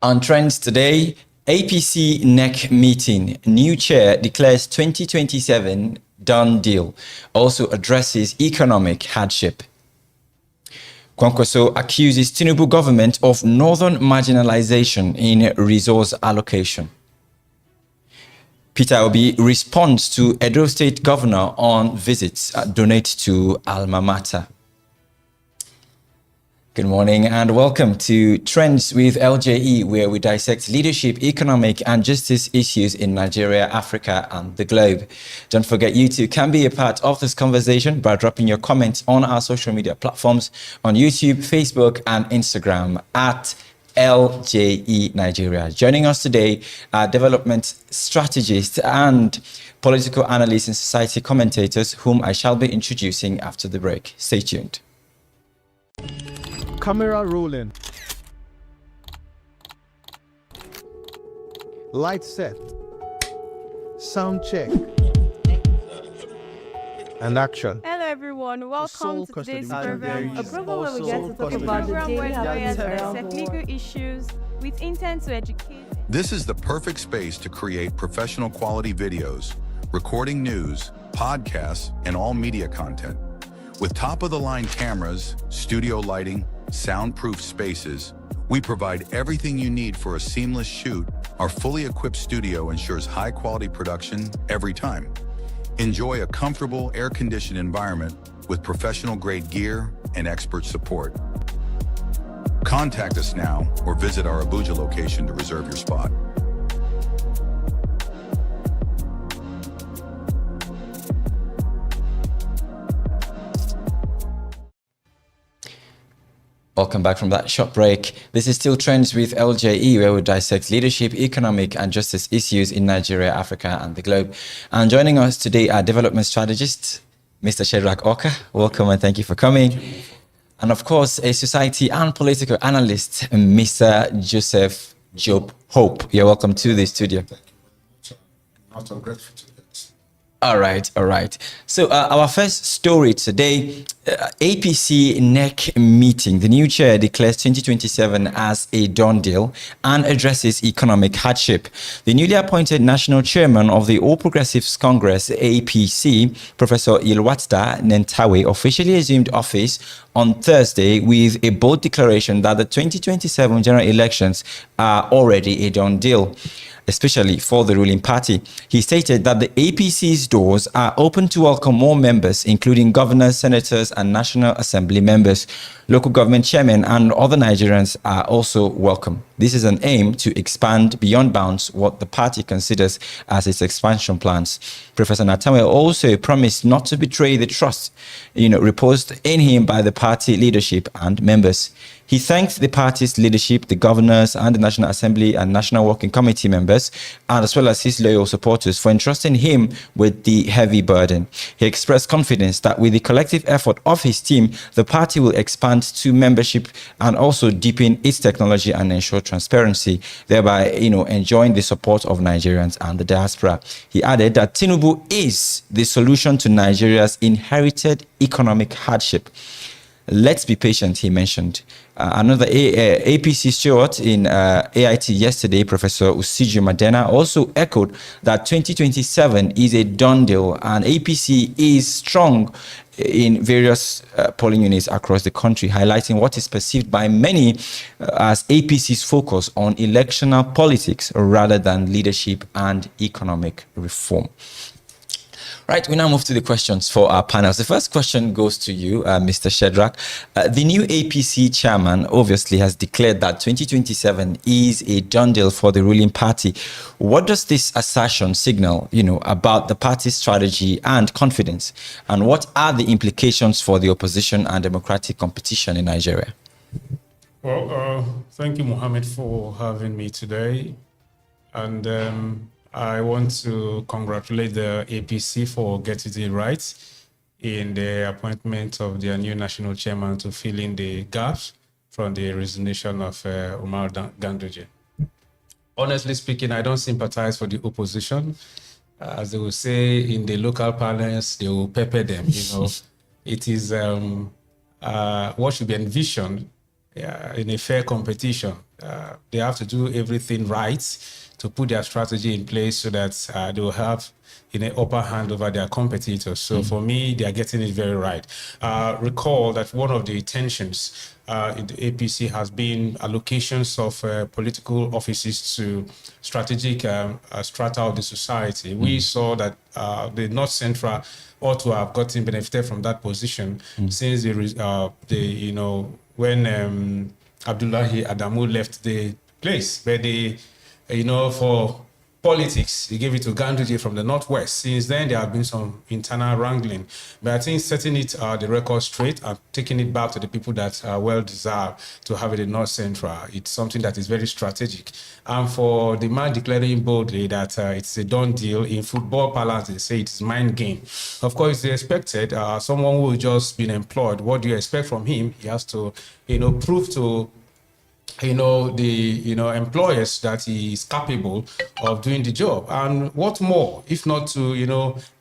On trends today, APC NEC meeting. New chair declares 2027 done deal. Also addresses economic hardship. Kwankwaso accuses Tinubu government of northern marginalization in resource allocation. Peter Obi responds to Edo State Governor on visits donate to Alma Mater. Good morning and welcome to Trends with LJE, where we dissect leadership, economic and justice issues in Nigeria, Africa and the globe. Don't forget, you too can be a part of this conversation by dropping your comments on our social media platforms on YouTube, Facebook and Instagram at LJE Nigeria. Joining us today are development strategists and political analysts and society commentators, whom I shall be introducing after the break. Stay tuned. Camera rolling. Light set. Sound check. And action. Hello everyone, welcome to today's program. A program where we get to talk about the daily affairs around legal issues with intent to educate. This is the perfect space to create professional quality videos, recording news, podcasts, and all media content. With top-of-the-line cameras, studio lighting, soundproof spaces, we provide everything you need for a seamless shoot. Our fully equipped studio ensures high-quality production every time. Enjoy a comfortable, air-conditioned environment with professional-grade gear and expert support. Contact us now or visit our Abuja location to reserve your spot. Welcome back from that short break. This is still Trends with LJE, where we dissect leadership, economic and justice issues in Nigeria, Africa and the globe. And joining us today are development strategist, Mr. Shadrach Oka. Welcome and thank you for coming. And of course, a society and political analyst, Mr. Joseph Job Hope. You're welcome to the studio. I'm grateful to this. All right. So our first story today, APC NEC meeting. The new chair declares 2027 as a done deal and addresses economic hardship. The newly appointed national chairman of the All Progressives Congress, APC, Professor Yilwatda Nentawe, officially assumed office on Thursday with a bold declaration that the 2027 general elections are already a done deal, especially for the ruling party. He stated that the APC's doors are open to welcome more members, including governors, senators, and National Assembly members. Local government chairmen and other Nigerians are also welcome. This is an aim to expand beyond bounds what the party considers as its expansion plans. Professor Natawe also promised not to betray the trust, reposed in him by the party leadership and members. He thanked the party's leadership, the governors and the National Assembly and National Working Committee members, and as well as his loyal supporters for entrusting him with the heavy burden. He expressed confidence that with the collective effort of his team, the party will expand to membership and also deepen its technology and ensure transparency, thereby, enjoying the support of Nigerians and the diaspora. He added that Tinubu is the solution to Nigeria's inherited economic hardship. Let's be patient, he mentioned. Another APC steward in AIT yesterday, Professor Usiju Madena, also echoed that 2027 is a done deal and APC is strong in various polling units across the country, highlighting what is perceived by many as APC's focus on electoral politics rather than leadership and economic reform. Right, we now move to the questions for our panels. The first question goes to you, Mr. Shadrach. The new APC chairman obviously has declared that 2027 is a done deal for the ruling party. What does this assertion signal, about the party's strategy and confidence? And what are the implications for the opposition and democratic competition in Nigeria? Well, thank you, Mohammed, for having me today. And I want to congratulate the APC for getting it right in the appointment of their new national chairman to fill in the gaps from the resignation of Umar Ganduje. Honestly speaking, I don't sympathize for the opposition. As they will say in the local parlance, they will pepper them. It is what should be envisioned in a fair competition. They have to do everything right to put their strategy in place so that they will have an upper hand over their competitors. So for me, they are getting it very right. Recall that one of the tensions in the APC has been allocations of political offices to strategic strata of the society. We saw that the North Central ought to have gotten benefited from that position since when Abdullahi Adamu left the place, where they, for politics, they gave it to Ganduje from the Northwest. Since then, there have been some internal wrangling. But I think setting it the record straight and taking it back to the people that are well deserved to have it in North Central, it's something that is very strategic. And for the man declaring boldly that it's a done deal, in football parlance, they say it's mind game. Of course, they expected someone who has just been employed. What do you expect from him? He has to, prove to the employers that he is capable of doing the job. And what more if not to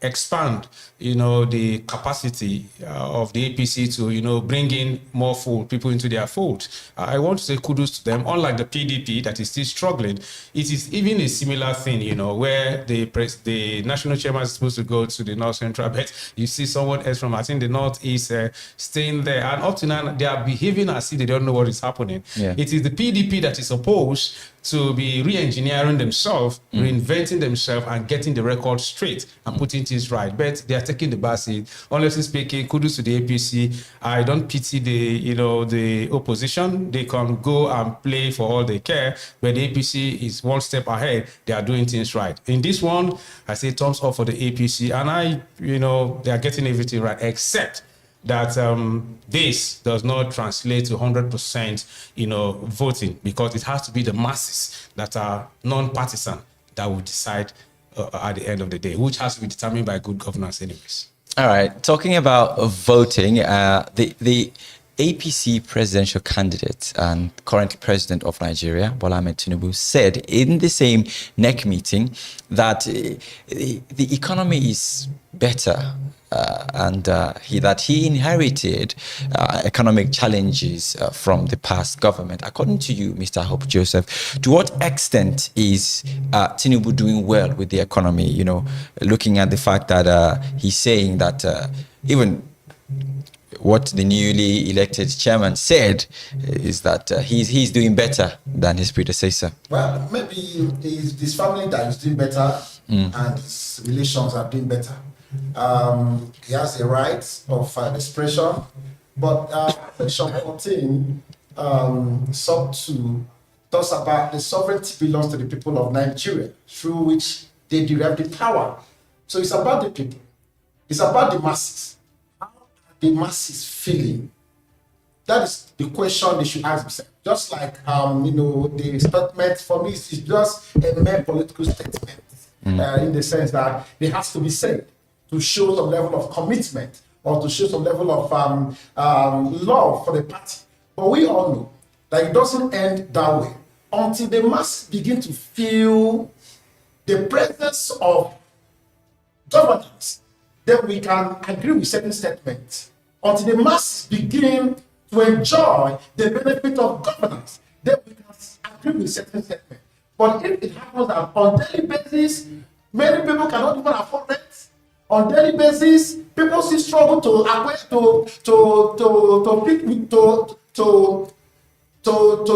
expand the capacity of the APC to bring in more people into their fold. I want to say kudos to them. Unlike the PDP that is still struggling, it is even a similar thing, where the national chairman is supposed to go to the North Central, but you see someone else from, I think, the Northeast staying there, and up to now they are behaving as if they don't know what is happening. Yeah. It is the PDP that is supposed to be re-engineering themselves, reinventing themselves, and getting the record straight and putting things right. But they are taking the back seat. Honestly speaking, kudos to the APC. I don't pity the opposition. They can go and play for all they care, but the APC is one step ahead. They are doing things right. In this one, I say thumbs up for the APC, and they are getting everything right, except that this does not translate to 100%, voting, because it has to be the masses that are non-partisan that will decide at the end of the day, which has to be determined by good governance anyways. All right. Talking about voting, the APC presidential candidate and current president of Nigeria, Bola Ahmed Tinubu, said in the same NEC meeting that the economy is better and that he inherited economic challenges from the past government. According to you, Mr. Hope Joseph, to what extent is Tinubu doing well with the economy? Looking at the fact that he's saying that even what the newly elected chairman said is that he's doing better than his predecessor. Well, maybe his family that is doing better and his relations are doing better. He has a right of expression, but Section 14 sub 2 talks about the sovereignty belongs to the people of Nigeria, through which they derive the power. So it's about the people. It's about the masses. How are the masses feeling? That is the question they should ask themselves. Just like the statement for me is just a mere political statement, in the sense that it has to be said to show some level of commitment or to show some level of love for the party. But we all know that it doesn't end that way until the masses begin to feel the presence of governance. Then we can agree with certain statements. Until the masses begin to enjoy the benefit of governance, then we can agree with certain statements. But if it happens that on daily basis, many people cannot even afford rent. On daily basis, people still struggle to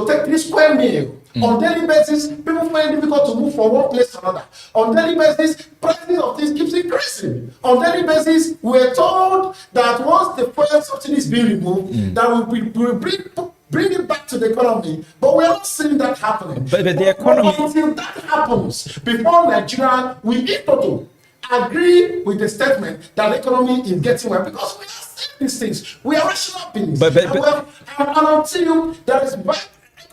take 3 square meal. On daily basis, people find it difficult to move from one place to another. On daily basis, prices of things keeps increasing. On daily basis, we're told that once the fuel subsidy is being removed, that we will bring it back to the economy. But we are not seeing that happening. But the economy, until that happens, before Nigeria, we in total agree with the statement that the economy is getting well, because we are seeing these things. We are rational beings. And until there is a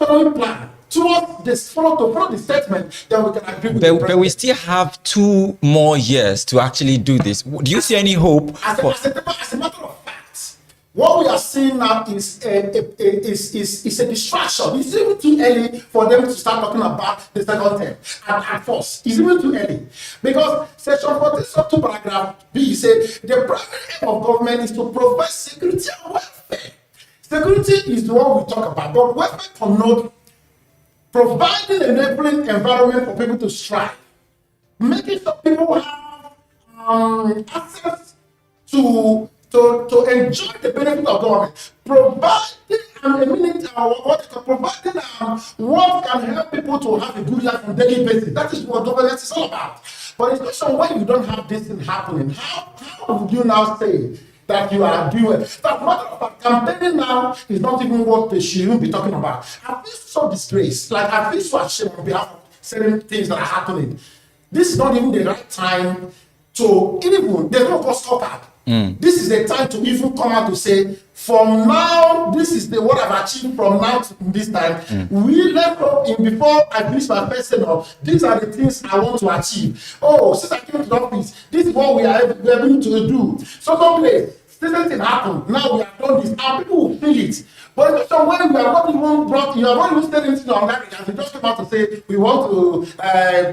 economic plan towards this follow the statement, that we can agree with the president. But we still have 2 more years to actually do this. Do you see any hope? As a matter of fact, what we are seeing now is a distraction. It's even too early for them to start talking about the second term at first. It's even too early. Because Section 14, sub 2, paragraph B says the primary aim of government is to provide security and welfare. Security is what we talk about, but welfare connotes providing an enabling environment for people to strive, making sure people have access to enjoy the benefit of government, providing what can help people to have a good life on a daily basis. That is what governance is all about. But especially when you don't have this thing happening, how would you now say that you are doing it? That matter of fact, campaigning now is not even what they should even be talking about. I feel so disgraced, like I feel so ashamed on behalf of certain things that are happening. This is not even the right time to even, there's no cost scorecard. This is the time to even come out to say, from now, this is what I've achieved from now to this time. We left up in before I finish my first tenure. These are the things I want to achieve. Oh, since I came to the office, this is what we are able to do. So someplace, something happened. Now we have done this, and people will feel it. But it's when we are not even brought, you are not even staying into America. We just came out to say we want to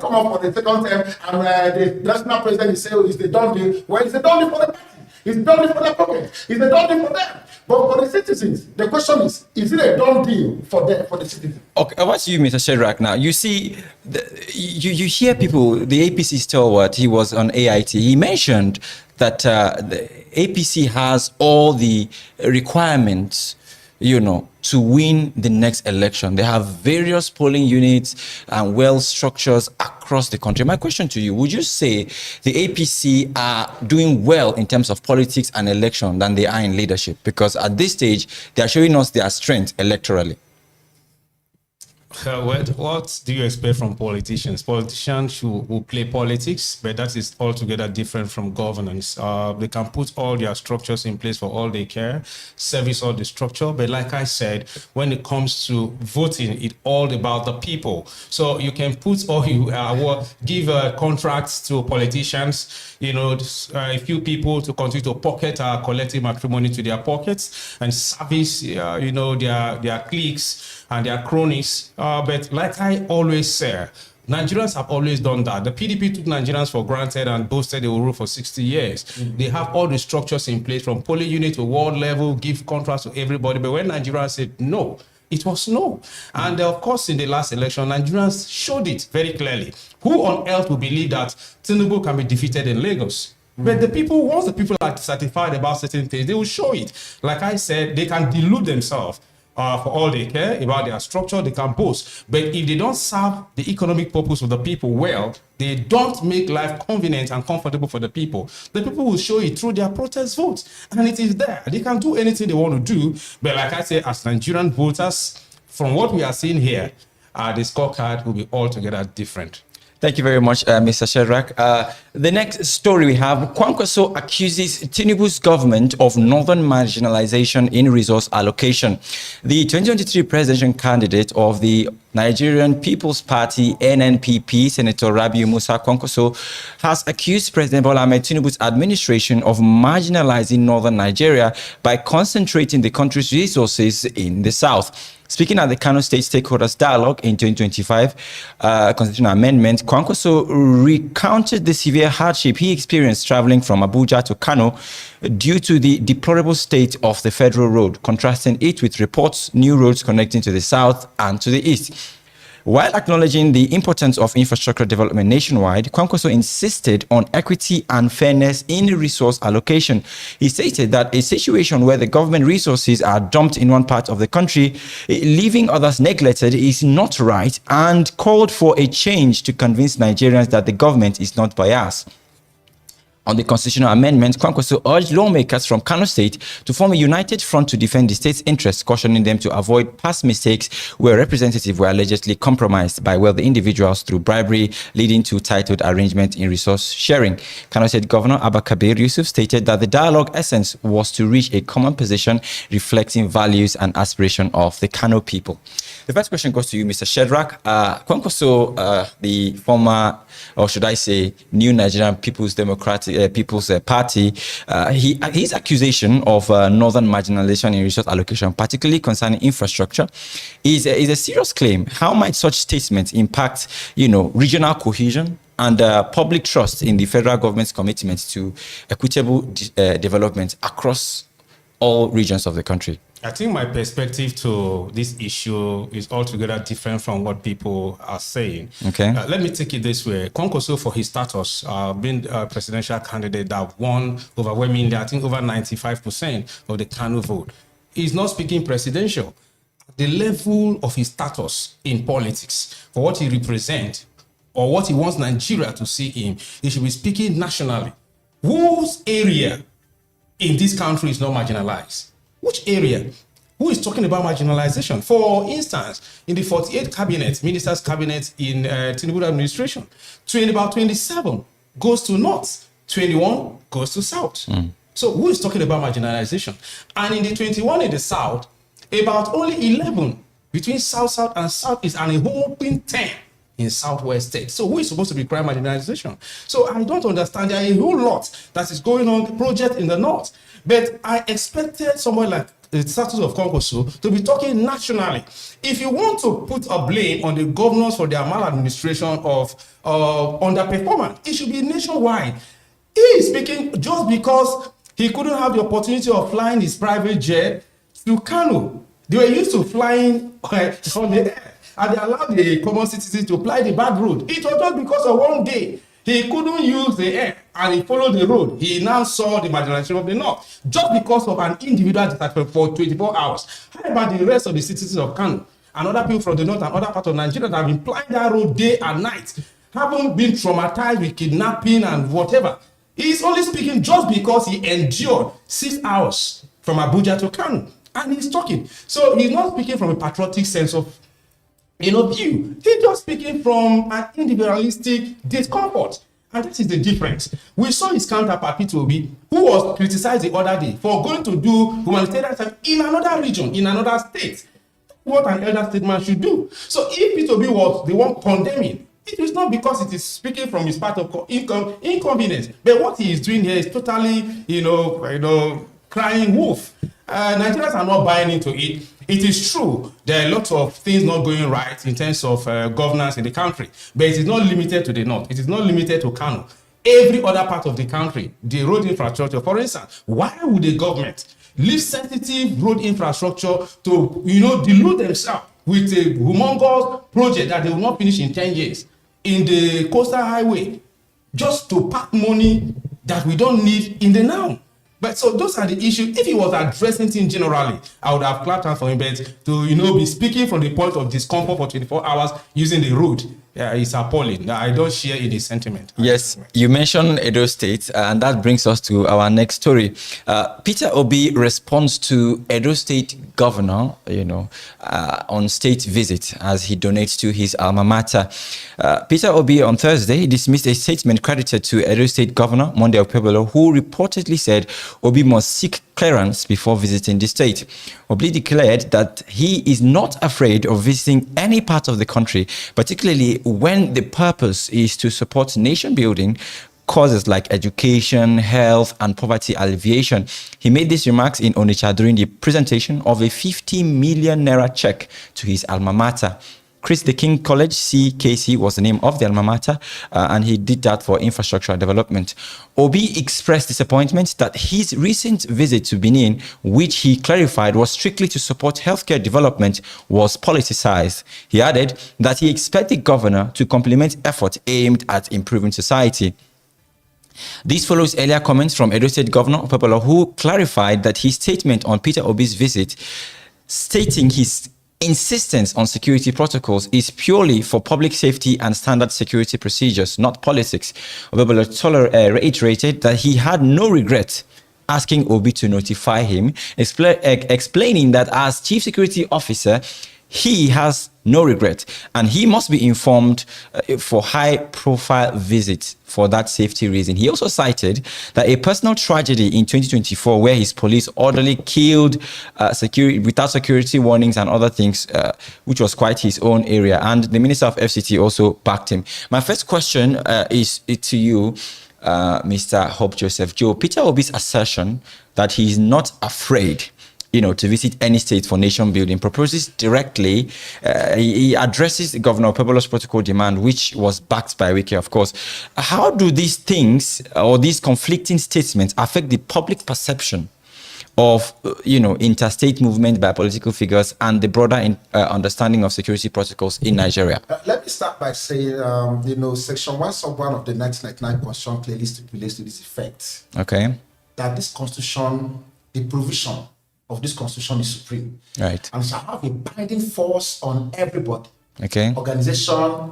come up for the second term, and the national president is saying it's the done deal. Well, it's a done deal for the party. It's done deal for the pocket. It's a done deal for them. But for the citizens, the question is it a done deal for the citizens? Okay, what's you, Mr. Shedrack, now? You see, you hear people, the APC stalwart, he was on AIT, he mentioned that the APC has all the requirements, to win the next election. They have various polling units and structures across the country. My question to you, would you say the APC are doing well in terms of politics and election than they are in leadership? Because at this stage, they are showing us their strength electorally. What do you expect from politicians? Politicians who play politics, but that is altogether different from governance. They can put all their structures in place for all they care, service all the structure. But like I said, when it comes to voting, it's all about the people. So you can put all give contracts to politicians, a few people to continue to pocket collective matrimony to their pockets and service, their cliques and their cronies. But like I always say, Nigerians have always done that. The PDP took Nigerians for granted and boasted they will rule for 60 years. They have all the structures in place from polling unit to world level, give contracts to everybody. But when Nigerians said no, it was no. And of course, in the last election, Nigerians showed it very clearly. Who on earth would believe that Tinubu can be defeated in Lagos? But the people, once the people are certified about certain things, they will show it. Like I said, they can delude themselves. For all they care about their structure, they can boast. But if they don't serve the economic purpose of the people well, they don't make life convenient and comfortable for the people. The people will show it through their protest votes. And it is there. They can do anything they want to do. But like I say, as Nigerian voters, from what we are seeing here, the scorecard will be altogether different. Thank you very much, Mr. Shedrack. The next story we have, Kwankwaso accuses Tinubu's government of northern marginalization in resource allocation. The 2023 presidential candidate of the Nigerian People's Party, NNPP, Senator Rabiu Musa Kwankwaso, has accused President Bola Ahmed Tinubu's administration of marginalizing northern Nigeria by concentrating the country's resources in the south. Speaking at the Kano State Stakeholders Dialogue in 2025 constitutional amendment, Kwankwaso recounted the severe hardship he experienced traveling from Abuja to Kano due to the deplorable state of the federal road, contrasting it with reports new roads connecting to the south and to the east. While acknowledging the importance of infrastructure development nationwide, Kwankwaso insisted on equity and fairness in resource allocation. He stated that a situation where the government resources are dumped in one part of the country, leaving others neglected, is not right, and called for a change to convince Nigerians that the government is not biased. On the constitutional amendment, Kwankwaso urged lawmakers from Kano State to form a united front to defend the state's interests, cautioning them to avoid past mistakes where representatives were allegedly compromised by wealthy individuals through bribery, leading to titled arrangement in resource sharing. Kano State Governor Abba Kabir Yusuf stated that the dialogue essence was to reach a common position reflecting values and aspiration of the Kano people. The first question goes to you, Mr. Shedrack. Kwankwaso, the former, or should I say, new Nigerian People's Party, his accusation of northern marginalization in resource allocation, particularly concerning infrastructure, is a serious claim. How might such statements impact, regional cohesion and public trust in the federal government's commitment to equitable development across all regions of the country? I think my perspective to this issue is altogether different from what people are saying. Okay. Let me take it this way. Kwankwaso, for his status, being a presidential candidate that won overwhelmingly, I think over 95% of the Kano vote, he's not speaking presidential. The level of his status in politics, for what he represents, or what he wants Nigeria to see him, he should be speaking nationally. Whose area in this country is not marginalized? Which area? Who is talking about marginalization? For instance, in the 48 cabinet, ministers' cabinet in Tinubu administration, about 27 goes to north, 21 goes to south. So who is talking about marginalization? And in the 21 in the south, about only 11 between south and southeast, and a whopping 10 in southwest states. So who is supposed to be crime marginalization? So I don't understand. There are a whole lot that is going on, the project in the north. But I expected someone like the status of Kwankwaso to be talking nationally. If you want to put a blame on the governors for their maladministration of underperformance, it should be nationwide. He is speaking just because he couldn't have the opportunity of flying his private jet to Kano. They were used to flying on the air, and they allowed the common citizens to fly the bad road. It was just because of one day he couldn't use the air and he followed the road. He now saw the marginalization of the north just because of an individual dissatisfaction for 24 hours. How about the rest of the citizens of Kano and other people from the north and other parts of Nigeria that have been plying that road day and night, haven't been traumatized with kidnapping and whatever? He's only speaking just because he endured 6 hours from Abuja to Kano, and he's talking. So he's not speaking from a patriotic sense of view. He's just speaking from an individualistic discomfort. And that is the difference. We saw his counterpart, Peter Obi, who was criticized the other day for going to do humanitarian stuff in another region, in another state. What an elder statesman should do. So if Peter Obi was the one condemning, it is not because it is speaking from his part of inconvenience. But what he is doing here is totally, crying wolf. Nigerians are not buying into it. It is true there are a lot of things not going right in terms of governance in the country, but it is not limited to the north. It is not limited to Kano. Every other part of the country, the road infrastructure, for instance, why would the government leave sensitive road infrastructure to, delude themselves with a humongous project that they will not finish in 10 years in the coastal highway just to pack money that we don't need in the now? But so those are the issues. If he was addressing things generally, I would have clapped hands for him. But to be speaking from the point of discomfort for 24 hours using the road, it's appalling. I don't share in his sentiment. Yes, you mentioned Edo State, and that brings us to our next story. Peter Obi responds to Edo State governor, on state visit as he donates to his alma mater. Peter Obi on Thursday dismissed a statement credited to Edo State Governor Monday Okpebholo, who reportedly said Obi must seek clearance before visiting the state. Obi declared that he is not afraid of visiting any part of the country, particularly when the purpose is to support nation building causes like education, health, and poverty alleviation. He made these remarks in Onitsha during the presentation of a 50 million naira check to his alma mater. Chris the King College, CKC, was the name of the alma mater, and he did that for infrastructure development. Obi expressed disappointment that his recent visit to Benin, which he clarified was strictly to support healthcare development, was politicized. He added that he expected the governor to complement efforts aimed at improving society. This follows earlier comments from Edo State Governor Okpebholo, who clarified that his statement on Peter Obi's visit, stating his insistence on security protocols, is purely for public safety and standard security procedures, not politics. Okpebholo reiterated that he had no regret asking Obi to notify him, explaining that as Chief Security Officer, he has no regret and he must be informed for high-profile visits for that safety reason. He also cited that a personal tragedy in 2024 where his police orderly killed security without security warnings and other things, which was quite his own area, and the Minister of FCT also backed him. My first question is to you, Mr. Hope Joseph Joe. Peter Obi's assertion that he is not afraid to visit any state for nation building proposes directly, he addresses Governor Okpebholo's protocol demand, which was backed by Wike, of course. How do these things or these conflicting statements affect the public perception of, interstate movement by political figures and the broader understanding of security protocols in Nigeria? Let me start by saying, Section 1 sub 1 of the 1999 Constitution clearly stipulates to this effect. Okay. That this Constitution, the provision of this Constitution is supreme. Right. And shall have a binding force on everybody. Okay. Organization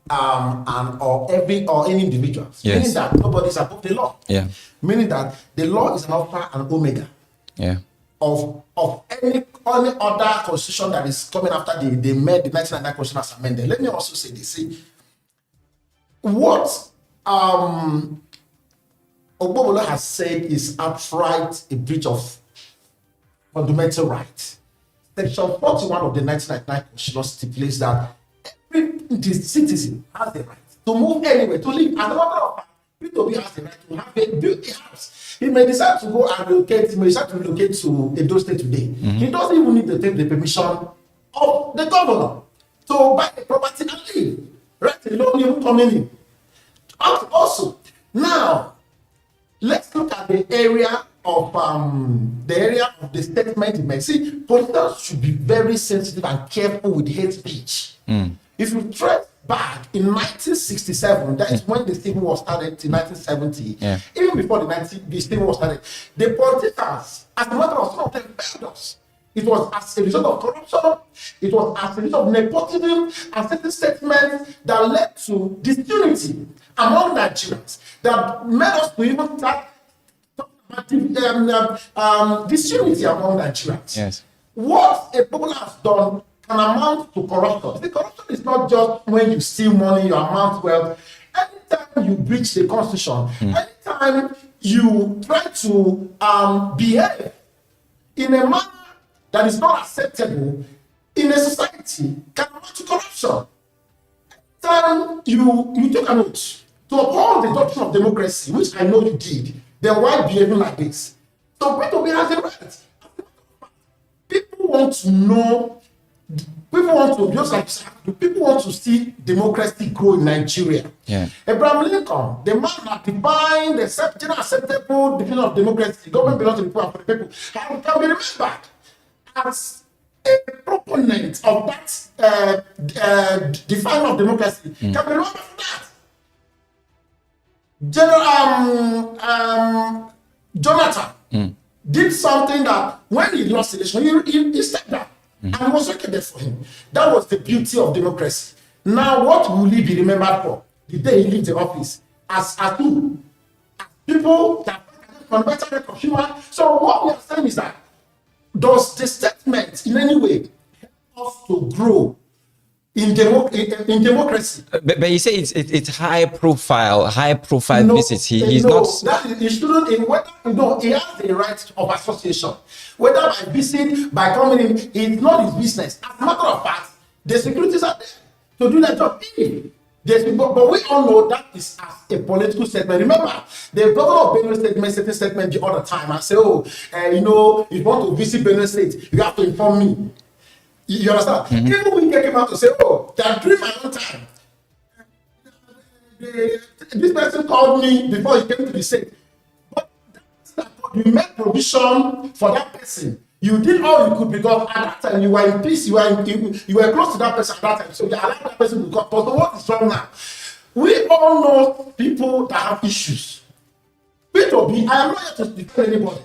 or any individual. Yes. Meaning that nobody is above the law. Yeah. Meaning that the law is an alpha and omega. Yeah. Of any other constitution that is coming after they made the 1999 constitution as amended. Let me also say this. See, what Okpebholo has said is outright a breach of fundamental rights. Section 41 of the 1999 constitution stipulates that every citizen has the right to move anywhere, to live. As a matter of fact, P2B has the right to have build a house. He may decide to go and relocate. He may decide to relocate to Edo State today. He doesn't even need to take the permission of the governor to buy a property and live. Right alone, even coming in. Also, now let's look at the area of the statement he made. See, politicians should be very sensitive and careful with hate speech. If you trace back in 1967, that is when the Civil War started in 1970. Yeah. Even before the Civil War started, the politicians, as a matter of some of them, failed us. It was as a result of corruption, it was as a result of nepotism and certain statements that led to disunity among Nigerians that made us to even start talking about disunity among Nigerians. Yes. What a people has done can amount to corruption. The corruption is not just when you steal money, you amount wealth. Anytime you breach the constitution, anytime you try to behave in a manner that is not acceptable in a society, can amount to corruption. Anytime you take an oath to uphold the doctrine of democracy, which I know you did, then why behaving like this? So P2B has a right. People want to know. People want to, just like people want to see democracy grow in Nigeria. Yeah. Abraham Lincoln, the man that defined the general acceptable definition of democracy, government belongs to the people and for the people, can be remembered as a proponent of that defining of democracy. Can be remembered for that. General Jonathan did something that when he lost the election, he stepped down. And it was recorded for him. That was the beauty of democracy. Now, what will he be remembered for the day he leaves the office? As who? As people that fundamental right of human. So what we are saying is that does the statement in any way help us to grow in democracy? But you say it's high profile visits. He's no, not. That is, he shouldn't. He has the right of association. Whether by visit, by coming in, it's not his business. As a matter of fact, the securities are there to do their job. But we all know that is as a political statement. Remember, the governor of Benue State made certain statement the other time and say, if you want to visit Benue State, you have to inform me. You understand? Even we came out to say, that during my own time, this person called me before he came to the state. But you made provision for that person. You did all you could because at that time you were in peace, you were close to that person at that time. So you allowed that person to come. But what is wrong now? We all know people that have issues. P2B, I am not here to defend anybody.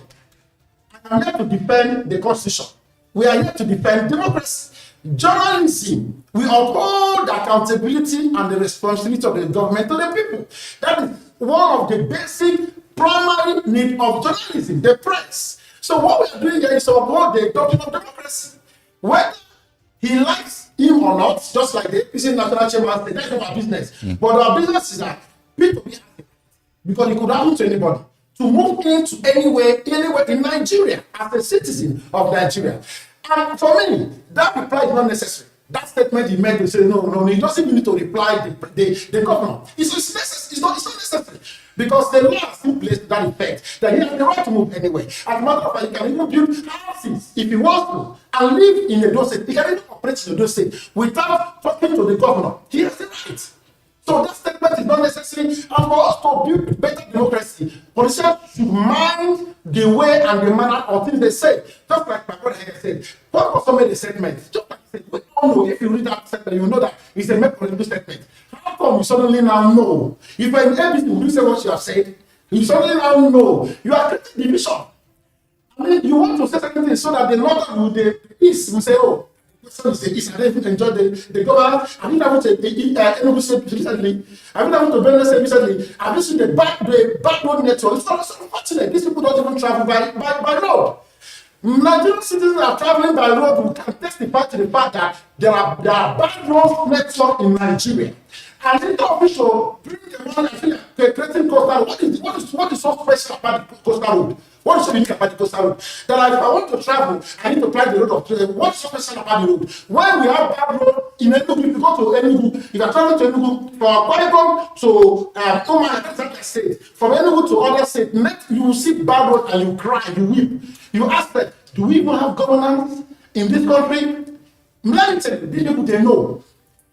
I am here to defend the constitution. We are here to defend democracy. Journalism, we uphold the accountability and the responsibility of the government to the people. That is one of the basic primary needs of journalism, the press. So what we are doing here is to uphold the doctrine of democracy. Whether he likes him or not, just like the APC National Chamber said, that's not our business. But our business is that people be happy because it could happen to anybody to move into anywhere in Nigeria as a citizen of Nigeria. And for me, that reply is not necessary. That statement he made to say no, he doesn't even need to reply the governor. It's not necessary. Because the law has in place to that effect, that he has the right to move anywhere. As a matter of fact, he can even build houses if he wants to and live in Edo State. He can even operate in Edo State without talking to the governor. He has the right. So that statement is not necessary. And for us to build better democracy, politicians should mind the way and the manner of things they say. Just like my brother here said, what was somebody's statement? Just like I said, we all know, if you read that statement, you know that it's a make political statement. How come you suddenly now know? If you're in everything, you say what you have said, you suddenly now know. You are creating division. I mean, you want to say something so that the northern will, the east will say, oh, so the east, I don't even enjoy the government. Have you never to Enugu State recently? Have you never to Benue State recently? Have you seen the backroad network? It's so unfortunate. These people don't even travel by road. Nigerian citizens are traveling by road who can testify to the fact that there are bad road network in Nigeria. And in the official bring the one I feel like creating coastal road. What is so special about the coastal road? What is so unique about the coastal road? That if I want to travel, I need to apply the road of what's so special about the road? When we have bad road in Enugu, if you go to Enugu, if you are traveling to Enugu from Okpebholo to Oma State, from Enugu to other state, you will see bad road and you cry, you weep. You ask them, do we even have governance in this country? Let me tell you, these people, they know.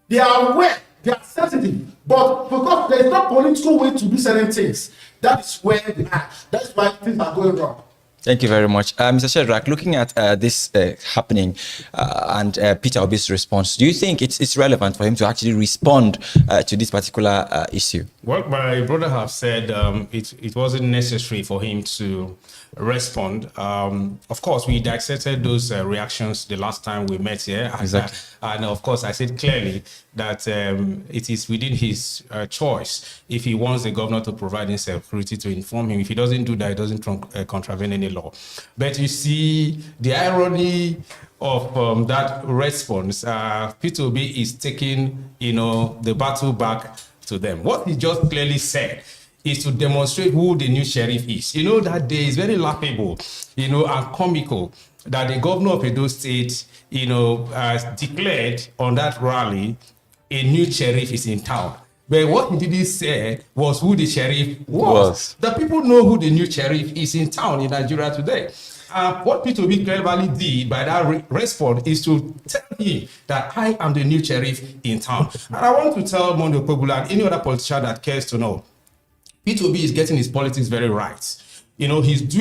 They are aware. They are sensitive, but because there is no political way to do certain things, that is where they are. That's why things are going wrong. Thank you very much. Mr. Shedrack, looking at this happening and Peter Obi's response, do you think it's relevant for him to actually respond to this particular issue? Well, my brother have said it wasn't necessary for him to respond. Of course, we dissected those reactions the last time we met here. Exactly. And of course, I said clearly that it is within his choice if he wants the governor to provide him security to inform him. If he doesn't do that, it doesn't contravene any law. But you see, the irony of that response, Peter Obi is taking, the battle back to them. What he just clearly said is to demonstrate who the new sheriff is. That day is very laughable, and comical that the governor of Edo State, has declared on that rally a new sheriff is in town. But what he didn't say was who the sheriff was. The people know who the new sheriff is in town in Nigeria today. What Peter Obi cleverly did by that response is to tell him that I am the new sheriff in town. And I want to tell Monday Okpebholo and any other politician that cares to know, Peter Obi is getting his politics very right. He's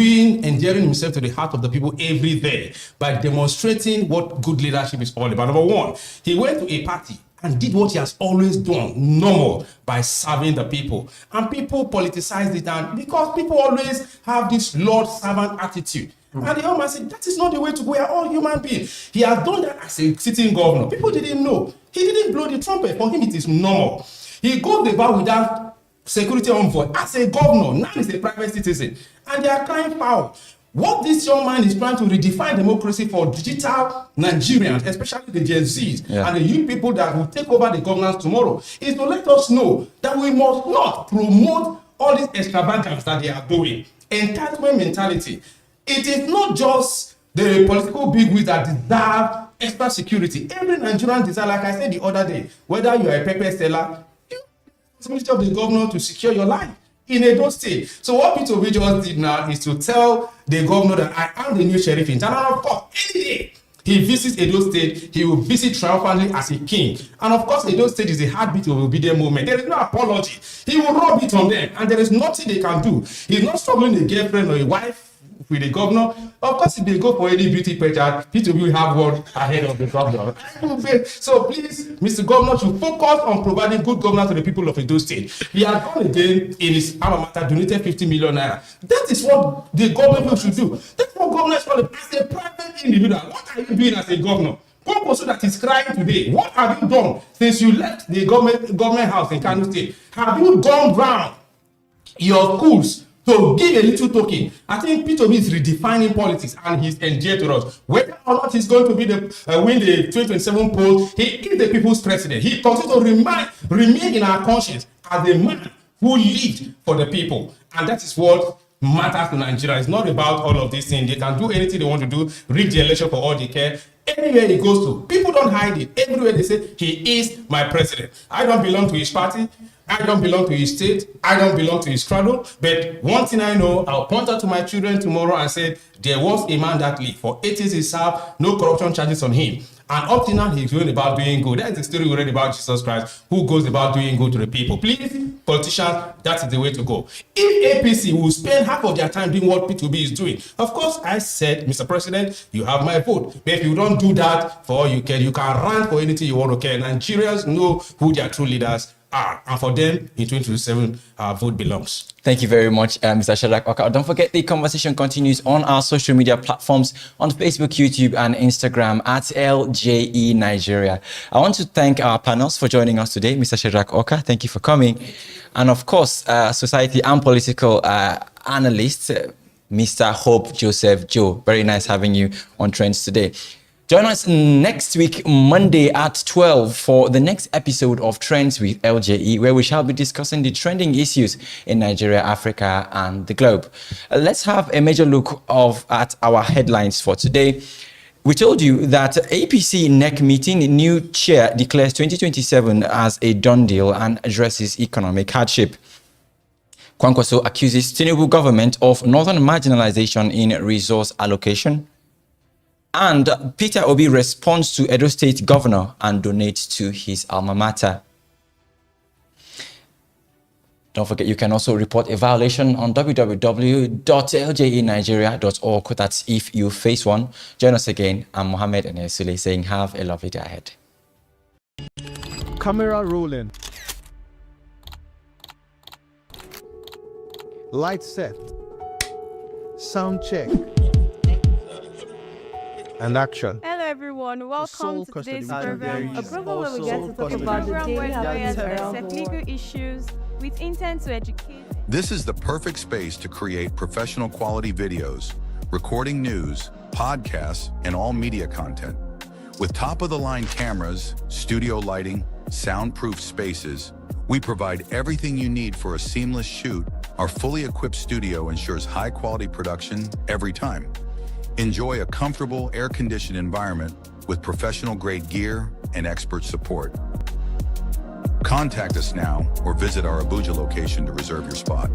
endearing himself to the heart of the people every day by demonstrating what good leadership is all about. Number one, he went to a party and did what he has always done, normal, by serving the people. And people politicized it down because people always have this Lord-servant attitude. And the young man said, that is not the way to go. We are all human beings. He has done that as a sitting governor. People didn't know. He didn't blow the trumpet. For him, it is normal. He goes about without security envoy as a governor. Now he's a private citizen. And they are crying foul. What this young man is trying to redefine democracy for digital Nigerians, especially the Gen Zs and the young people that will take over the governance tomorrow, is to let us know that we must not promote all these extravagance that they are doing. Entitlement mentality. It is not just the political bigwigs that deserve extra security. Every Nigerian deserves, like I said the other day, whether you are a pepper seller, you have the responsibility of the governor to secure your life in Edo State. So what Peter Obi just did now is to tell the governor that I am the new sheriff in town. And of course, any day he visits Edo State, he will visit triumphantly as a king. And of course, Edo State is the heartbeat of the obedient movement. There is no apology. He will rub it on them, and there is nothing they can do. He's not struggling a girlfriend or a wife with the governor. Of course, if they go for any beauty pageant, Peter will have one ahead of the governor. So please, Mr. Governor should focus on providing good governance to the people of Edo State. He has gone again in his alma mater, donated 50 million naira. That is what the government should do. That's what governors call it. As a private individual, what are you doing as a governor? Purpose that is crying today. What have you done since you left the government house in Kano State? Have you gone round your schools to give a little token? I think Peter Obi is redefining politics, and he's endeared to us. Whether or not he's going to be win the 2027 poll, he is the people's president. He continues to remain in our conscience as a man who lived for the people. And that is what matters to Nigeria. It's not about all of these things. They can do anything they want to do, rig the election for all they care. Anywhere he goes to, people don't hide it. Everywhere they say, he is my president. I don't belong to his party. I don't belong to his state. I don't belong to his straddle. But one thing I know, I'll point out to my children tomorrow and say, there was a man that lived. For 8 years he served, no corruption charges on him. And up to now, he's going about doing good. That's the story we read about Jesus Christ, who goes about doing good to the people. Please, politicians, that is the way to go. If APC will spend half of their time doing what P2B is doing, of course, I said, Mr. President, you have my vote. But if you don't do that for all you can run for anything you want to care. Nigerians know who their true leaders are. And for them, in 2027, our vote belongs. Thank you very much, Mr. Shadrach Oka. Don't forget the conversation continues on our social media platforms on Facebook, YouTube, and Instagram at LJE Nigeria. I want to thank our panels for joining us today. Mr. Shadrach Oka, thank you for coming. And of course, society and political analyst, Mr. Hope Joseph Joe. Very nice having you on Trends today. Join us next week, Monday at 12 for the next episode of Trends with LJE, where we shall be discussing the trending issues in Nigeria, Africa, and the globe. Let's have a major look at our headlines for today. We told you that APC NEC meeting, new chair declares 2027 as a done deal and addresses economic hardship. Kwankwaso accuses Tinubu government of northern marginalization in resource allocation. And Peter Obi responds to Edo State governor and donates to his alma mater. Don't forget, you can also report a violation on www.ljenigeria.org. That's if you face one. Join us again. I'm Mohammed Enesule saying have a lovely day ahead. Camera rolling. Light set. Sound check. And action. Hello everyone, welcome to today's program, a program where we get to talk about the daily happenings around the legal issues with intent to educate. This is the perfect space to create professional quality videos, recording news, podcasts, and all media content. With top-of-the-line cameras, studio lighting, soundproof spaces, we provide everything you need for a seamless shoot. Our fully equipped studio ensures high-quality production every time. Enjoy a comfortable, air-conditioned environment with professional-grade gear and expert support. Contact us now or visit our Abuja location to reserve your spot.